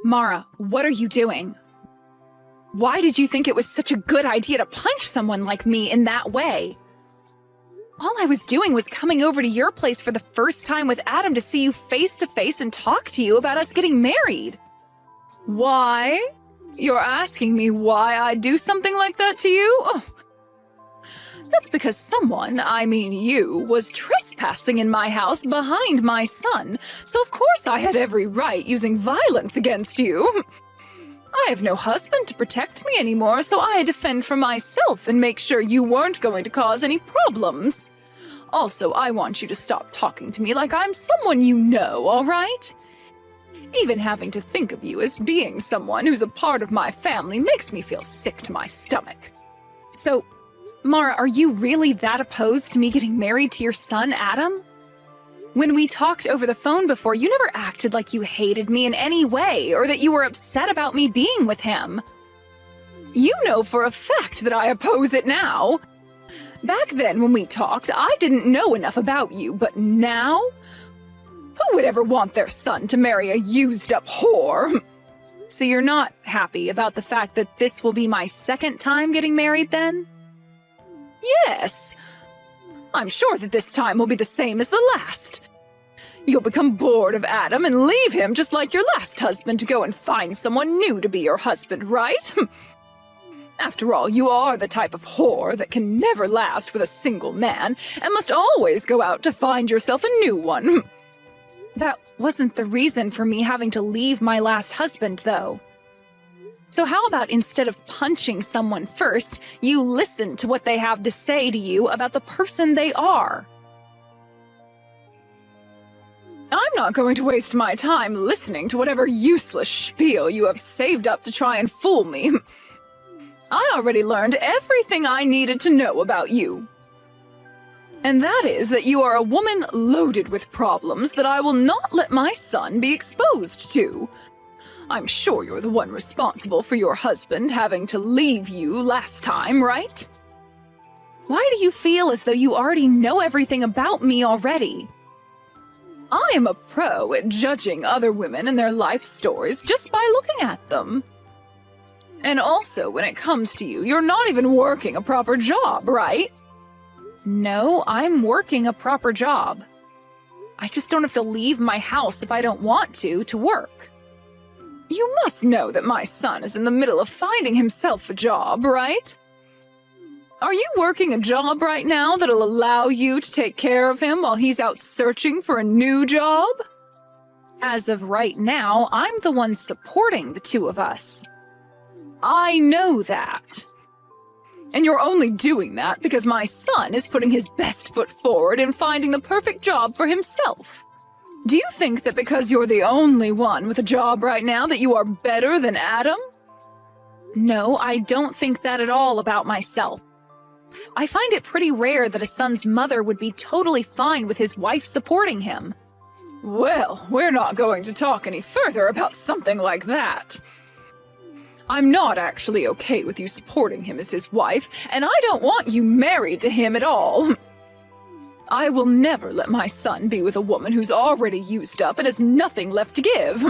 Mara, what are you doing? Why did you think it was such a good idea to punch someone like me in that way? All I was doing was coming over to your place for the first time with Adam to see you face to face and talk to you about us getting married. Why? You're asking me why I'd do something like that to you? Oh. That's because someone, I mean you, was trespassing in my house behind my son, so of course I had every right using violence against you. I have no husband to protect me anymore, so I defend for myself and make sure you weren't going to cause any problems. Also, I want you to stop talking to me like I'm someone you know, all right? Even having to think of you as being someone who's a part of my family makes me feel sick to my stomach. So, Mara, are you really that opposed to me getting married to your son, Adam? When we talked over the phone before, you never acted like you hated me in any way or that you were upset about me being with him. You know for a fact that I oppose it now. Back then when we talked, I didn't know enough about you, but now? Who would ever want their son to marry a used-up whore? So you're not happy about the fact that this will be my second time getting married then? Yes. I'm sure that this time will be the same as the last. You'll become bored of Adam and leave him just like your last husband to go and find someone new to be your husband, right? After all, you are the type of whore that can never last with a single man and must always go out to find yourself a new one. That wasn't the reason for me having to leave my last husband, though. So how about instead of punching someone first, you listen to what they have to say to you about the person they are? I'm not going to waste my time listening to whatever useless spiel you have saved up to try and fool me. I already learned everything I needed to know about you. And that is that you are a woman loaded with problems that I will not let my son be exposed to. I'm sure you're the one responsible for your husband having to leave you last time, right? Why do you feel as though you already know everything about me already? I am a pro at judging other women and their life stories just by looking at them. And also, when it comes to you, you're not even working a proper job, right? No, I'm working a proper job. I just don't have to leave my house if I don't want to work. You must know that my son is in the middle of finding himself a job, right? Are you working a job right now that'll allow you to take care of him while he's out searching for a new job? As of right now, I'm the one supporting the two of us. I know that. And you're only doing that because my son is putting his best foot forward in finding the perfect job for himself. Do you think that because you're the only one with a job right now that you are better than Adam? No, I don't think that at all about myself. I find it pretty rare that a son's mother would be totally fine with his wife supporting him. Well, we're not going to talk any further about something like that. I'm not actually okay with you supporting him as his wife, and I don't want you married to him at all. I will never let my son be with a woman who's already used up and has nothing left to give.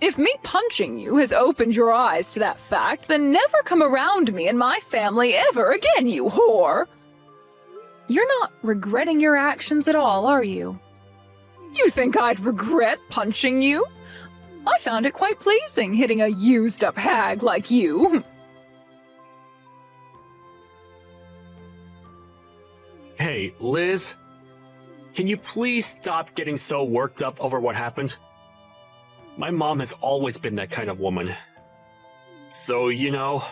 If me punching you has opened your eyes to that fact, then never come around me and my family ever again, you whore! You're not regretting your actions at all, are you? You think I'd regret punching you? I found it quite pleasing hitting a used-up hag like you. Hey, Liz, can you please stop getting so worked up over what happened? My mom has always been that kind of woman. So, you know...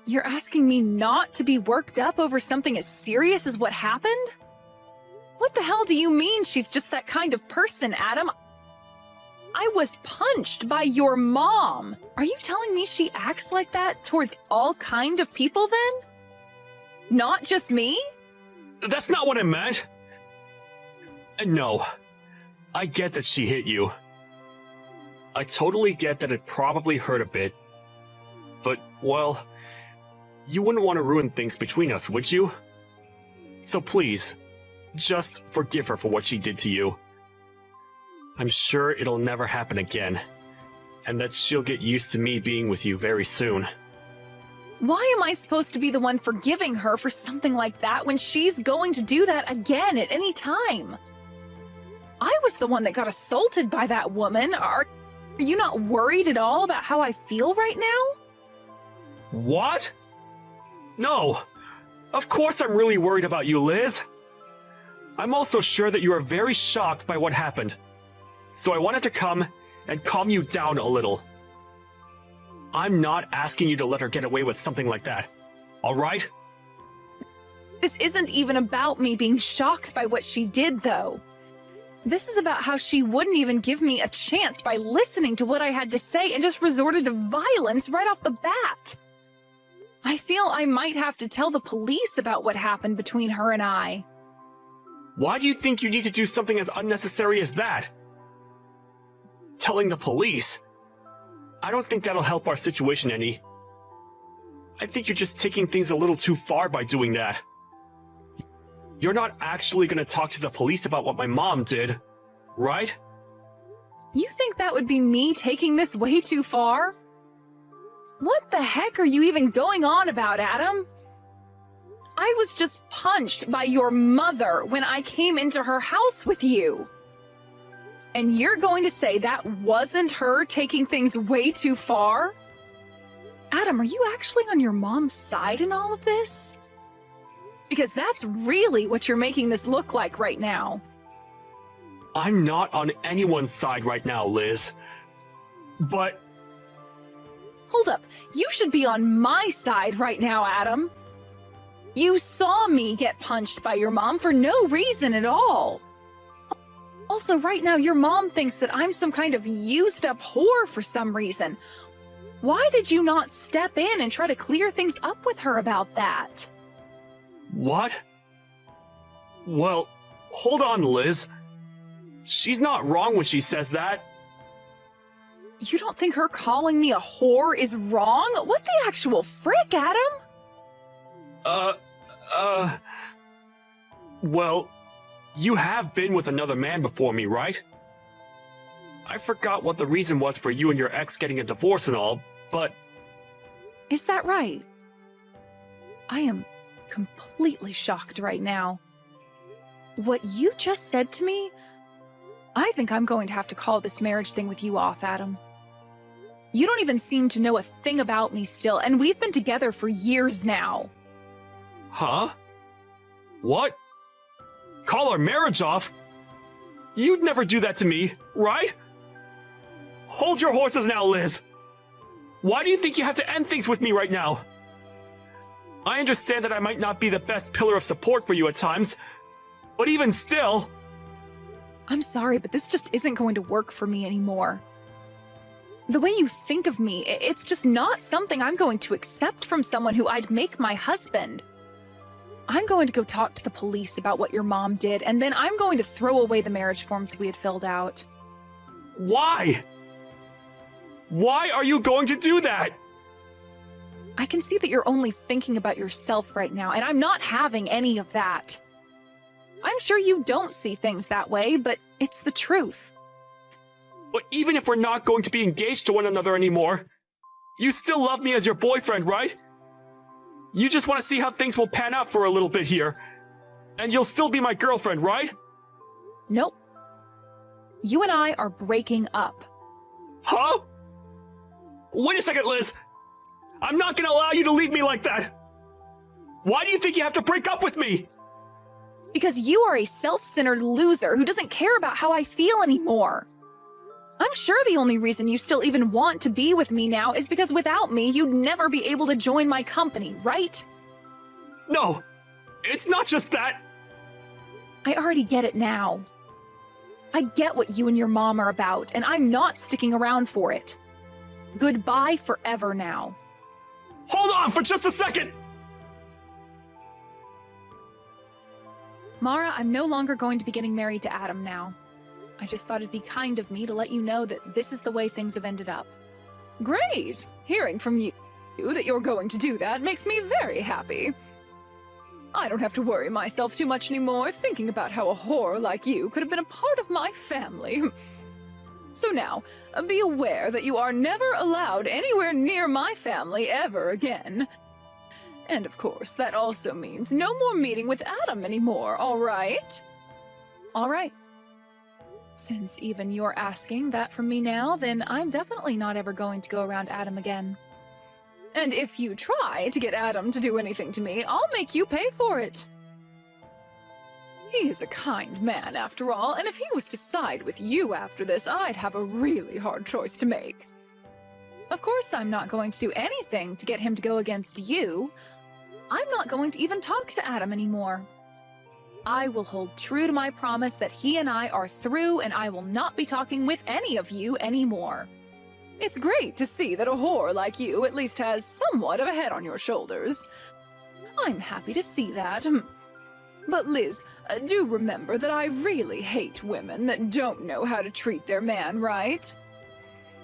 You're asking me not to be worked up over something as serious as what happened? What the hell do you mean she's just that kind of person, Adam? I was punched by your mom. Are you telling me she acts like that towards all kind of people then? Not just me? That's not what I meant! No, I get that she hit you. I totally get that it probably hurt a bit. But, well, you wouldn't want to ruin things between us, would you? So please, just forgive her for what she did to you. I'm sure it'll never happen again, and that she'll get used to me being with you very soon. Why am I supposed to be the one forgiving her for something like that when she's going to do that again at any time? I was the one that got assaulted by that woman. Are you not worried at all about how I feel right now? What? No. Of course I'm really worried about you, Liz. I'm also sure that you are very shocked by what happened. So I wanted to come and calm you down a little. I'm not asking you to let her get away with something like that, all right? This isn't even about me being shocked by what she did, though. This is about how she wouldn't even give me a chance by listening to what I had to say and just resorted to violence right off the bat. I feel I might have to tell the police about what happened between her and I. Why do you think you need to do something as unnecessary as that? Telling the police? I don't think that'll help our situation any. I think you're just taking things a little too far by doing that. You're not actually going to talk to the police about what my mom did, right? You think that would be me taking this way too far? What the heck are you even going on about, Adam? I was just punched by your mother when I came into her house with you. And you're going to say that wasn't her taking things way too far? Adam, are you actually on your mom's side in all of this? Because that's really what you're making this look like right now. I'm not on anyone's side right now, Liz. But... Hold up, you should be on my side right now, Adam. You saw me get punched by your mom for no reason at all. Also, right now, your mom thinks that I'm some kind of used-up whore for some reason. Why did you not step in and try to clear things up with her about that? What? Well, hold on, Liz. She's not wrong when she says that. You don't think her calling me a whore is wrong? What the actual frick, Adam? Well, you have been with another man before me, right? I forgot what the reason was for you and your ex getting a divorce and all, but... Is that right? I am completely shocked right now. What you just said to me, I think I'm going to have to call this marriage thing with you off, Adam. You don't even seem to know a thing about me still, and we've been together for years now. Huh? What? Call our marriage off? You'd never do that to me, right? Hold your horses now, Liz. Why do you think you have to end things with me right now? I understand that I might not be the best pillar of support for you at times, but even still... I'm sorry, but this just isn't going to work for me anymore. The way you think of me, it's just not something I'm going to accept from someone who I'd make my husband. I'm going to go talk to the police about what your mom did, and then I'm going to throw away the marriage forms we had filled out. Why? Why are you going to do that? I can see that you're only thinking about yourself right now, and I'm not having any of that. I'm sure you don't see things that way, but it's the truth. But even if we're not going to be engaged to one another anymore, you still love me as your boyfriend, right? You just want to see how things will pan out for a little bit here. And you'll still be my girlfriend, right? Nope. You and I are breaking up. Huh? Wait a second, Liz. I'm not gonna allow you to leave me like that. Why do you think you have to break up with me? Because you are a self-centered loser who doesn't care about how I feel anymore. I'm sure the only reason you still even want to be with me now is because without me, you'd never be able to join my company, right? No, it's not just that. I already get it now. I get what you and your mom are about, and I'm not sticking around for it. Goodbye forever now. Hold on for just a second! Mara, I'm no longer going to be getting married to Adam now. I just thought it'd be kind of me to let you know that this is the way things have ended up. Great! Hearing from you that you're going to do that makes me very happy. I don't have to worry myself too much anymore thinking about how a whore like you could have been a part of my family. So now, be aware that you are never allowed anywhere near my family ever again. And of course, that also means no more meeting with Adam anymore, all right? All right. Since even you're asking that from me now, then I'm definitely not ever going to go around Adam again. And if you try to get Adam to do anything to me, I'll make you pay for it. He is a kind man, after all, and if he was to side with you after this, I'd have a really hard choice to make. Of course, I'm not going to do anything to get him to go against you. I'm not going to even talk to Adam anymore. I will hold true to my promise that he and I are through, and I will not be talking with any of you anymore. It's great to see that a whore like you at least has somewhat of a head on your shoulders. I'm happy to see that. But Liz, do remember that I really hate women that don't know how to treat their man right.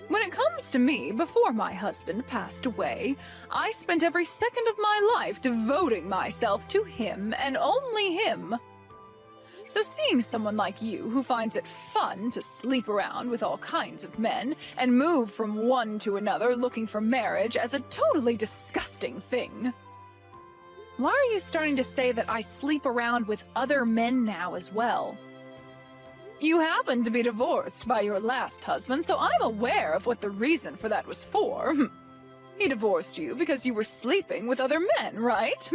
When it comes to me, before my husband passed away, I spent every second of my life devoting myself to him and only him. So seeing someone like you who finds it fun to sleep around with all kinds of men and move from one to another looking for marriage as a totally disgusting thing. Why are you starting to say that I sleep around with other men now as well? You happened to be divorced by your last husband, so I'm aware of what the reason for that was for. He divorced you because you were sleeping with other men, right?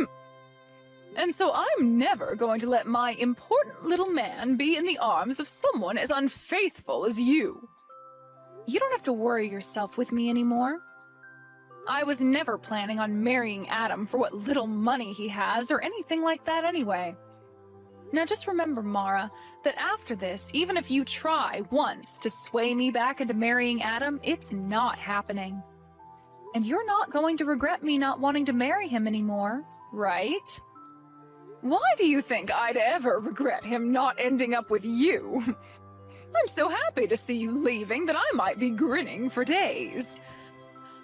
And so I'm never going to let my important little man be in the arms of someone as unfaithful as you. You don't have to worry yourself with me anymore. I was never planning on marrying Adam for what little money he has or anything like that anyway. Now just remember, Mara, that after this, even if you try once to sway me back into marrying Adam, it's not happening. And you're not going to regret me not wanting to marry him anymore, right? Why do you think I'd ever regret him not ending up with you? I'm so happy to see you leaving that I might be grinning for days.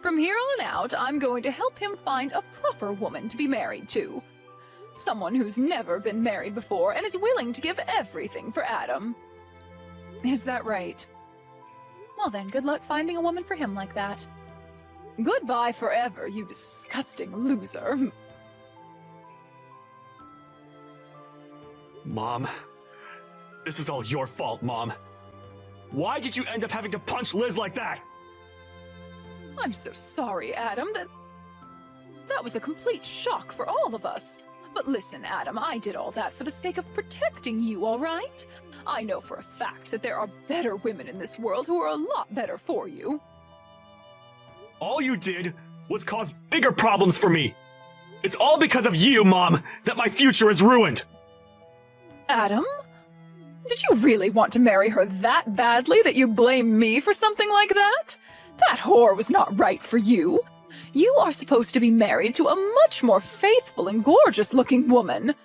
From here on out, I'm going to help him find a proper woman to be married to. Someone who's never been married before and is willing to give everything for Adam. Is that right? Well then, good luck finding a woman for him like that. Goodbye forever, you disgusting loser. Mom, this is all your fault, Mom. Why did you end up having to punch Liz like that? I'm so sorry, Adam. That was a complete shock for all of us. But listen, Adam, I did all that for the sake of protecting you, all right? I know for a fact that there are better women in this world who are a lot better for you. All you did was cause bigger problems for me. It's all because of you, Mom, that my future is ruined. Adam? Did you really want to marry her that badly that you blame me for something like that? That whore was not right for you. You are supposed to be married to a much more faithful and gorgeous-looking woman.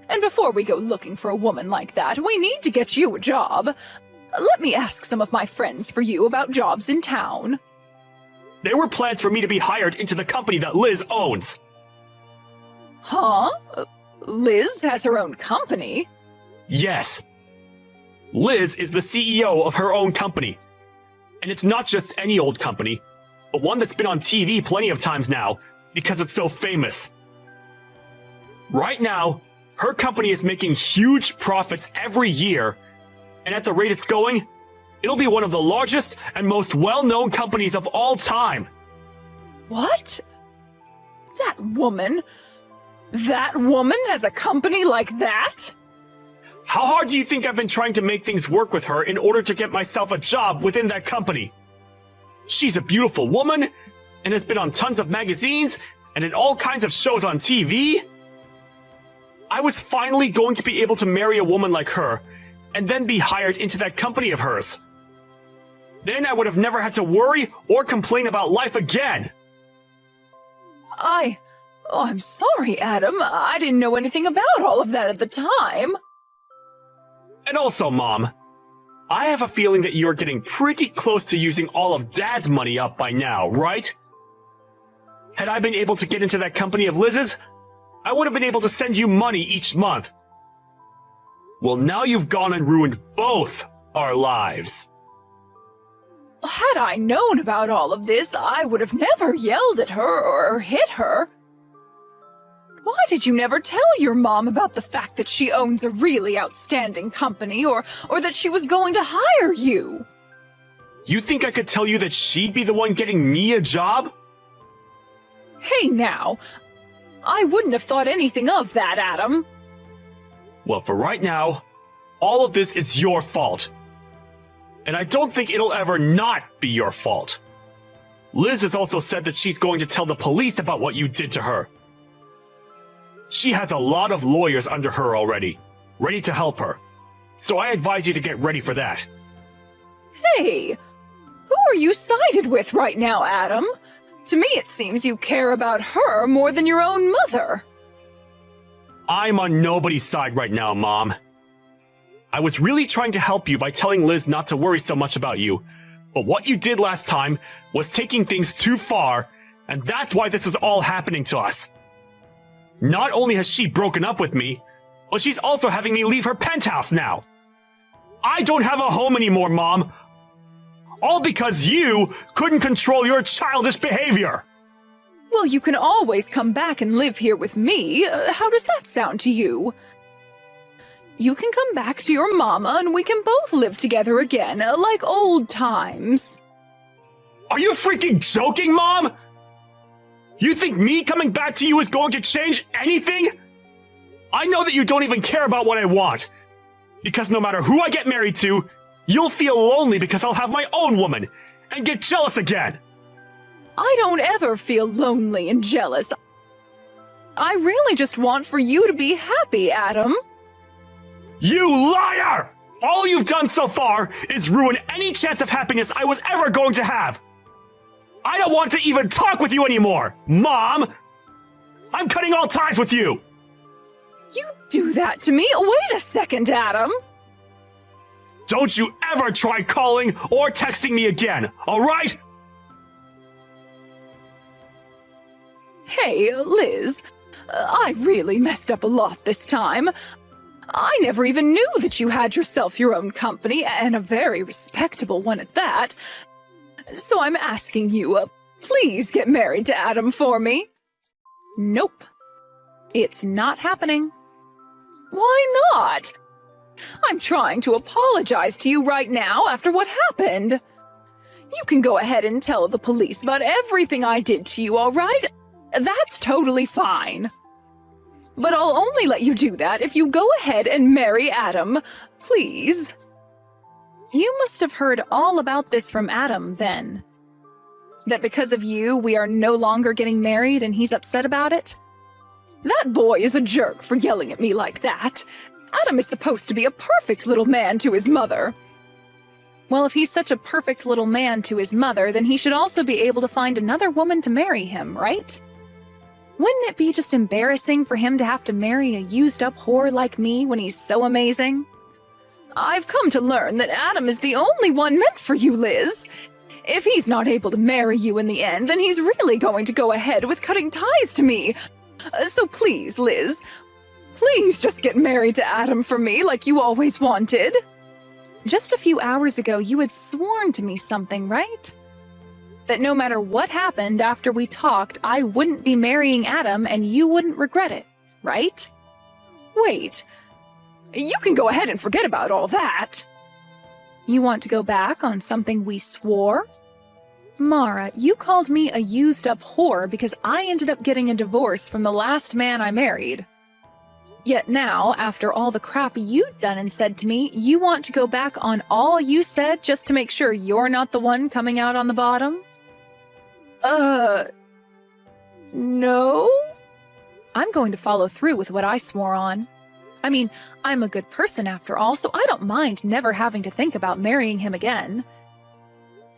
And before we go looking for a woman like that, we need to get you a job. Let me ask some of my friends for you about jobs in town. There were plans for me to be hired into the company that Liz owns. Huh? Liz has her own company? Yes. Liz is the CEO of her own company. And it's not just any old company, but one that's been on TV plenty of times now, because it's so famous. Right now, her company is making huge profits every year, and at the rate it's going, it'll be one of the largest and most well-known companies of all time. What? That woman has a company like that? How hard do you think I've been trying to make things work with her in order to get myself a job within that company? She's a beautiful woman, and has been on tons of magazines, and in all kinds of shows on TV. I was finally going to be able to marry a woman like her, and then be hired into that company of hers. Then I would have never had to worry or complain about life again. I'm sorry, Adam. I didn't know anything about all of that at the time. And also, Mom, I have a feeling that you're getting pretty close to using all of Dad's money up by now, right? Had I been able to get into that company of Liz's, I would have been able to send you money each month. Well, now you've gone and ruined both our lives. Had I known about all of this, I would have never yelled at her or hit her. Why did you never tell your mom about the fact that she owns a really outstanding company or that she was going to hire you? You think I could tell you that she'd be the one getting me a job? Hey now, I wouldn't have thought anything of that, Adam. Well, for right now, all of this is your fault. And I don't think it'll ever not be your fault. Liz has also said that she's going to tell the police about what you did to her. She has a lot of lawyers under her already, ready to help her. So I advise you to get ready for that. Hey, who are you sided with right now, Adam? To me, it seems you care about her more than your own mother. I'm on nobody's side right now, Mom. I was really trying to help you by telling Liz not to worry so much about you, but what you did last time was taking things too far, and that's why this is all happening to us. Not only has she broken up with me, but she's also having me leave her penthouse now. I don't have a home anymore, Mom. All because you couldn't control your childish behavior. Well, you can always come back and live here with me. How does that sound to you? You can come back to your mama and we can both live together again, like old times. Are you freaking joking, Mom? You think me coming back to you is going to change anything? I know that you don't even care about what I want. Because no matter who I get married to, you'll feel lonely because I'll have my own woman and get jealous again. I don't ever feel lonely and jealous. I really just want for you to be happy, Adam. You liar! All you've done so far is ruin any chance of happiness I was ever going to have. I don't want to even talk with you anymore, Mom! I'm cutting all ties with you! You do that to me? Wait a second, Adam. Don't you ever try calling or texting me again, alright? Hey, Liz, I really messed up a lot this time. I never even knew that you had yourself your own company, and a very respectable one at that. So I'm asking you, please get married to Adam for me. Nope. It's not happening. Why not? I'm trying to apologize to you right now after what happened. You can go ahead and tell the police about everything I did to you, all right? That's totally fine. But I'll only let you do that if you go ahead and marry Adam, please. You must have heard all about this from Adam, then. That because of you, we are no longer getting married and he's upset about it? That boy is a jerk for yelling at me like that. Adam is supposed to be a perfect little man to his mother. Well, if he's such a perfect little man to his mother, then he should also be able to find another woman to marry him, right? Wouldn't it be just embarrassing for him to have to marry a used-up whore like me when he's so amazing? I've come to learn that Adam is the only one meant for you, Liz. If he's not able to marry you in the end, then he's really going to go ahead with cutting ties to me. So please, Liz, please just get married to Adam for me like you always wanted. Just a few hours ago, you had sworn to me something, right? That no matter what happened after we talked, I wouldn't be marrying Adam and you wouldn't regret it, right? Wait. You can go ahead and forget about all that. You want to go back on something we swore? Mara, you called me a used-up whore because I ended up getting a divorce from the last man I married. Yet now, after all the crap you'd done and said to me, you want to go back on all you said just to make sure you're not the one coming out on the bottom? No? I'm going to follow through with what I swore on. I mean, I'm a good person after all, so I don't mind never having to think about marrying him again.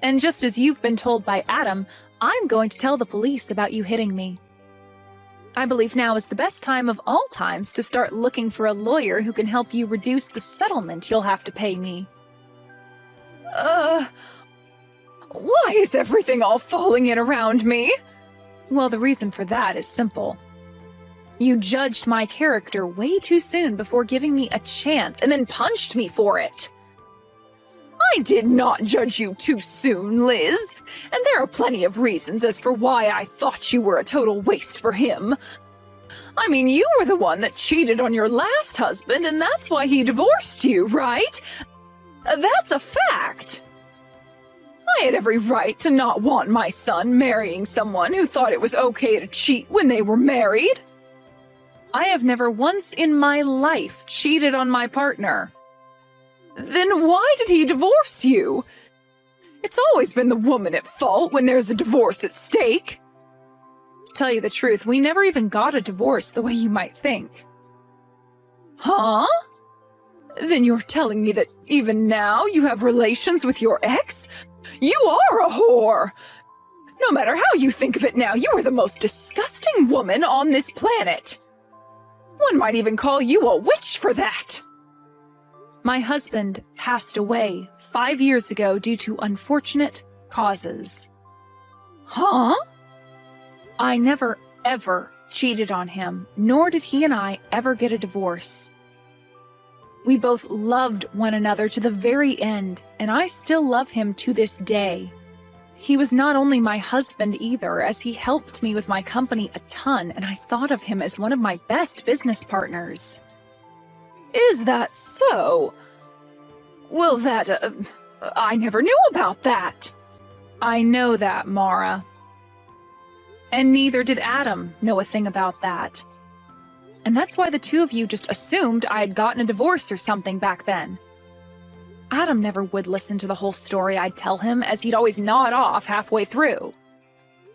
And just as you've been told by Adam, I'm going to tell the police about you hitting me. I believe now is the best time of all times to start looking for a lawyer who can help you reduce the settlement you'll have to pay me. Why is everything all falling in around me? Well, the reason for that is simple. You judged my character way too soon before giving me a chance and then punched me for it. I did not judge you too soon, Liz, and there are plenty of reasons as for why I thought you were a total waste for him. I mean, you were the one that cheated on your last husband, and that's why he divorced you, right? That's a fact. I had every right to not want my son marrying someone who thought it was okay to cheat when they were married. I have never once in my life cheated on my partner. Then why did he divorce you? It's always been the woman at fault when there's a divorce at stake. To tell you the truth, we never even got a divorce the way you might think. Huh? Then you're telling me that even now you have relations with your ex? You are a whore! No matter how you think of it now, you are the most disgusting woman on this planet. One might even call you a witch for that. My husband passed away 5 years ago due to unfortunate causes. Huh? I never, ever cheated on him, nor did he and I ever get a divorce. We both loved one another to the very end, and I still love him to this day. He was not only my husband either, as he helped me with my company a ton, and I thought of him as one of my best business partners. Is that so? Well, I never knew about that. I know that, Mara. And neither did Adam know a thing about that. And that's why the two of you just assumed I had gotten a divorce or something back then. Adam never would listen to the whole story I'd tell him, as he'd always nod off halfway through.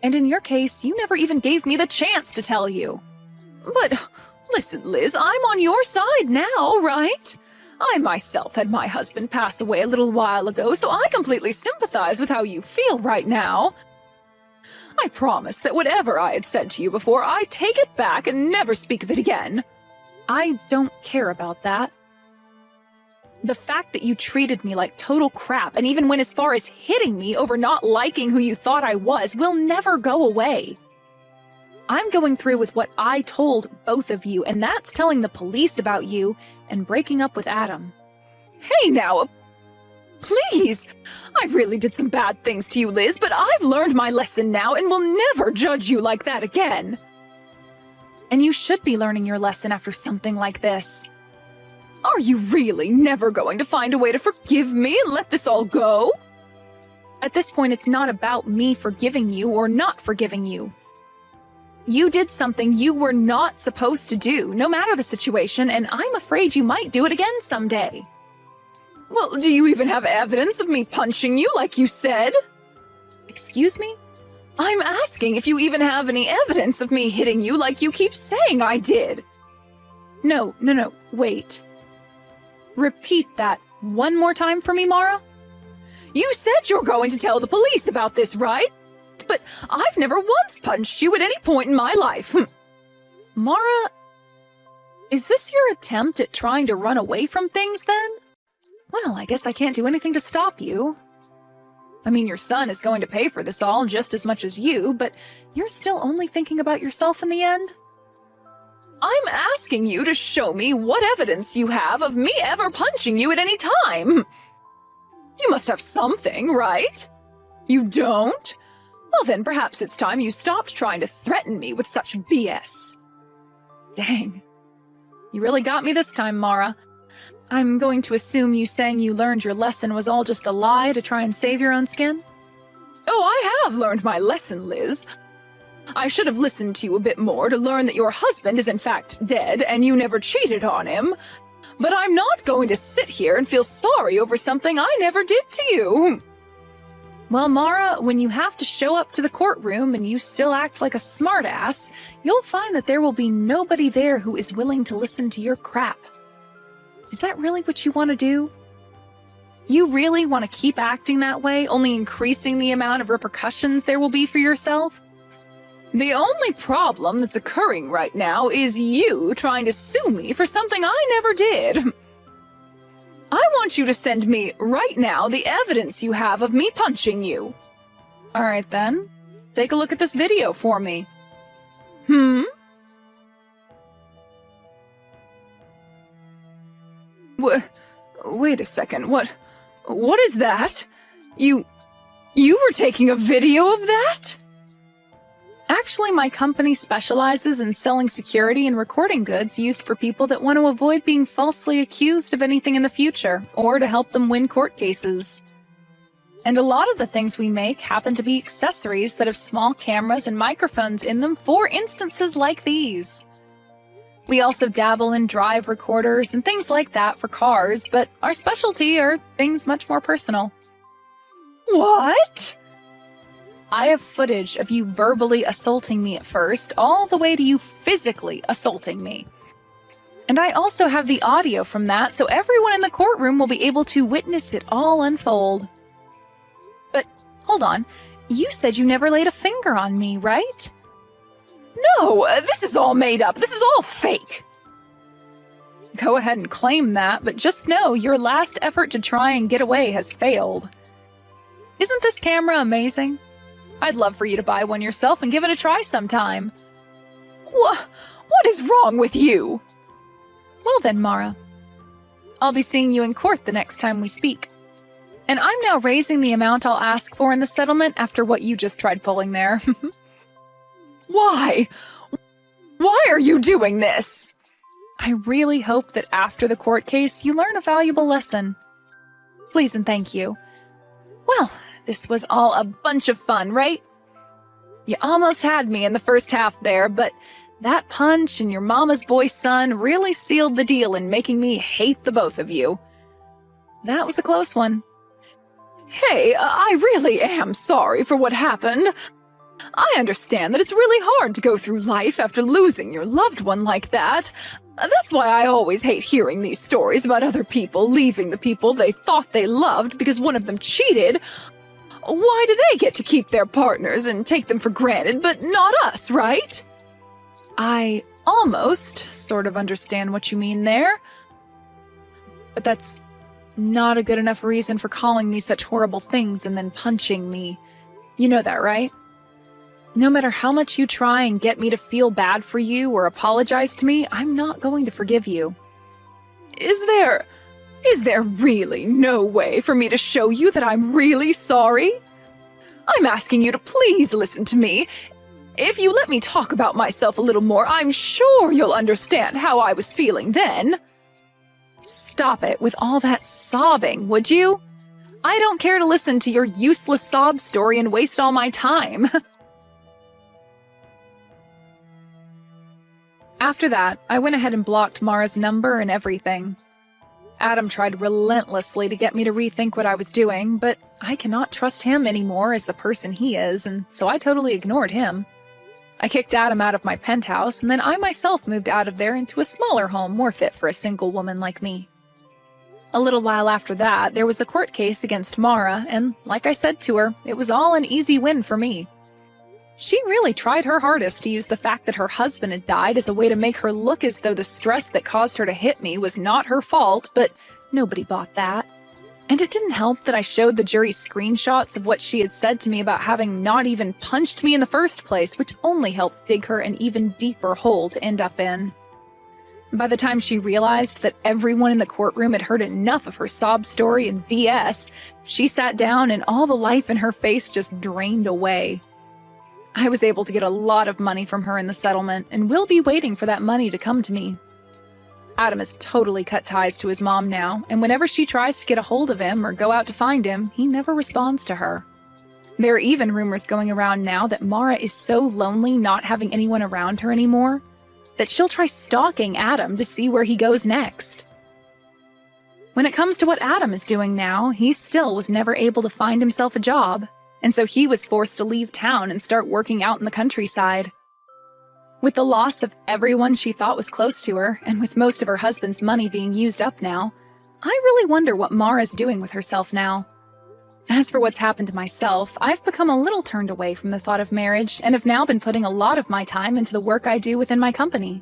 And in your case, you never even gave me the chance to tell you. But listen, Liz, I'm on your side now, right? I myself had my husband pass away a little while ago, so I completely sympathize with how you feel right now. I promise that whatever I had said to you before, I take it back and never speak of it again. I don't care about that. The fact that you treated me like total crap and even went as far as hitting me over not liking who you thought I was will never go away. I'm going through with what I told both of you, and that's telling the police about you and breaking up with Adam. Hey now, please! I really did some bad things to you, Liz, but I've learned my lesson now and will never judge you like that again. And you should be learning your lesson after something like this. Are you really never going to find a way to forgive me and let this all go? At this point, it's not about me forgiving you or not forgiving you. You did something you were not supposed to do, no matter the situation, and I'm afraid you might do it again someday. Well, do you even have evidence of me punching you like you said? Excuse me? I'm asking if you even have any evidence of me hitting you like you keep saying I did. No, wait. Repeat that one more time for me, Mara. You said you're going to tell the police about this, right? But I've never once punched you at any point in my life. Mara, is this your attempt at trying to run away from things then? Well, I guess I can't do anything to stop you. I mean, your son is going to pay for this all just as much as you, but you're still only thinking about yourself in the end? I'm asking you to show me what evidence you have of me ever punching you at any time. You must have something, right? You don't? Well, then perhaps it's time you stopped trying to threaten me with such BS. Dang. You really got me this time, Mara. I'm going to assume you saying you learned your lesson was all just a lie to try and save your own skin? Oh, I have learned my lesson, Liz. I should have listened to you a bit more to learn that your husband is in fact dead and you never cheated on him. But I'm not going to sit here and feel sorry over something I never did to you. Well, Mara, when you have to show up to the courtroom and you still act like a smartass, you'll find that there will be nobody there who is willing to listen to your crap. Is that really what you want to do? You really want to keep acting that way, only increasing the amount of repercussions there will be for yourself? The only problem that's occurring right now is you trying to sue me for something I never did. I want you to send me, right now, the evidence you have of me punching you. Alright then, take a look at this video for me. Wait a second, what What is that? You were taking a video of that? Actually, my company specializes in selling security and recording goods used for people that want to avoid being falsely accused of anything in the future, or to help them win court cases. And a lot of the things we make happen to be accessories that have small cameras and microphones in them for instances like these. We also dabble in drive recorders and things like that for cars, but our specialty are things much more personal. What? I have footage of you verbally assaulting me at first, all the way to you physically assaulting me. And I also have the audio from that, so everyone in the courtroom will be able to witness it all unfold. But, hold on, you said you never laid a finger on me, right? No, this is all made up. This is all fake. Go ahead and claim that, but just know your last effort to try and get away has failed. Isn't this camera amazing? I'd love for you to buy one yourself and give it a try sometime. What is wrong with you? Well then, Mara. I'll be seeing you in court the next time we speak. And I'm now raising the amount I'll ask for in the settlement after what you just tried pulling there. Why? Why are you doing this? I really hope that after the court case you learn a valuable lesson. Please and thank you. Well, this was all a bunch of fun, right? You almost had me in the first half there, but that punch and your mama's boy son really sealed the deal in making me hate the both of you. That was a close one. Hey, I really am sorry for what happened. I understand that it's really hard to go through life after losing your loved one like that. That's why I always hate hearing these stories about other people leaving the people they thought they loved because one of them cheated. Why do they get to keep their partners and take them for granted, but not us, right? I almost sort of understand what you mean there. But that's not a good enough reason for calling me such horrible things and then punching me. You know that, right? No matter how much you try and get me to feel bad for you or apologize to me, I'm not going to forgive you. Is there really no way for me to show you that I'm really sorry? I'm asking you to please listen to me. If you let me talk about myself a little more, I'm sure you'll understand how I was feeling then. Stop it with all that sobbing, would you? I don't care to listen to your useless sob story and waste all my time. After that, I went ahead and blocked Mara's number and everything. Adam tried relentlessly to get me to rethink what I was doing, but I cannot trust him anymore as the person he is, and so I totally ignored him. I kicked Adam out of my penthouse, and then I myself moved out of there into a smaller home more fit for a single woman like me. A little while after that, there was a court case against Mara, and like I said to her, it was all an easy win for me. She really tried her hardest to use the fact that her husband had died as a way to make her look as though the stress that caused her to hit me was not her fault, but nobody bought that. And it didn't help that I showed the jury screenshots of what she had said to me about having not even punched me in the first place, which only helped dig her an even deeper hole to end up in. By the time she realized that everyone in the courtroom had heard enough of her sob story and BS, she sat down and all the life in her face just drained away. I was able to get a lot of money from her in the settlement, and will be waiting for that money to come to me. Adam has totally cut ties to his mom now, and whenever she tries to get a hold of him or go out to find him, he never responds to her. There are even rumors going around now that Mara is so lonely not having anyone around her anymore, that she'll try stalking Adam to see where he goes next. When it comes to what Adam is doing now, he still was never able to find himself a job, and so he was forced to leave town and start working out in the countryside. With the loss of everyone she thought was close to her, and with most of her husband's money being used up now, I really wonder what Mara's doing with herself now. As for what's happened to myself, I've become a little turned away from the thought of marriage and have now been putting a lot of my time into the work I do within my company.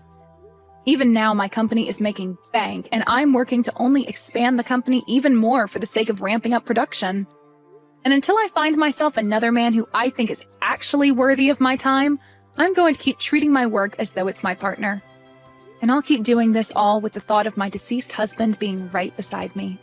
Even now, my company is making bank, and I'm working to only expand the company even more for the sake of ramping up production. And until I find myself another man who I think is actually worthy of my time, I'm going to keep treating my work as though it's my partner. And I'll keep doing this all with the thought of my deceased husband being right beside me.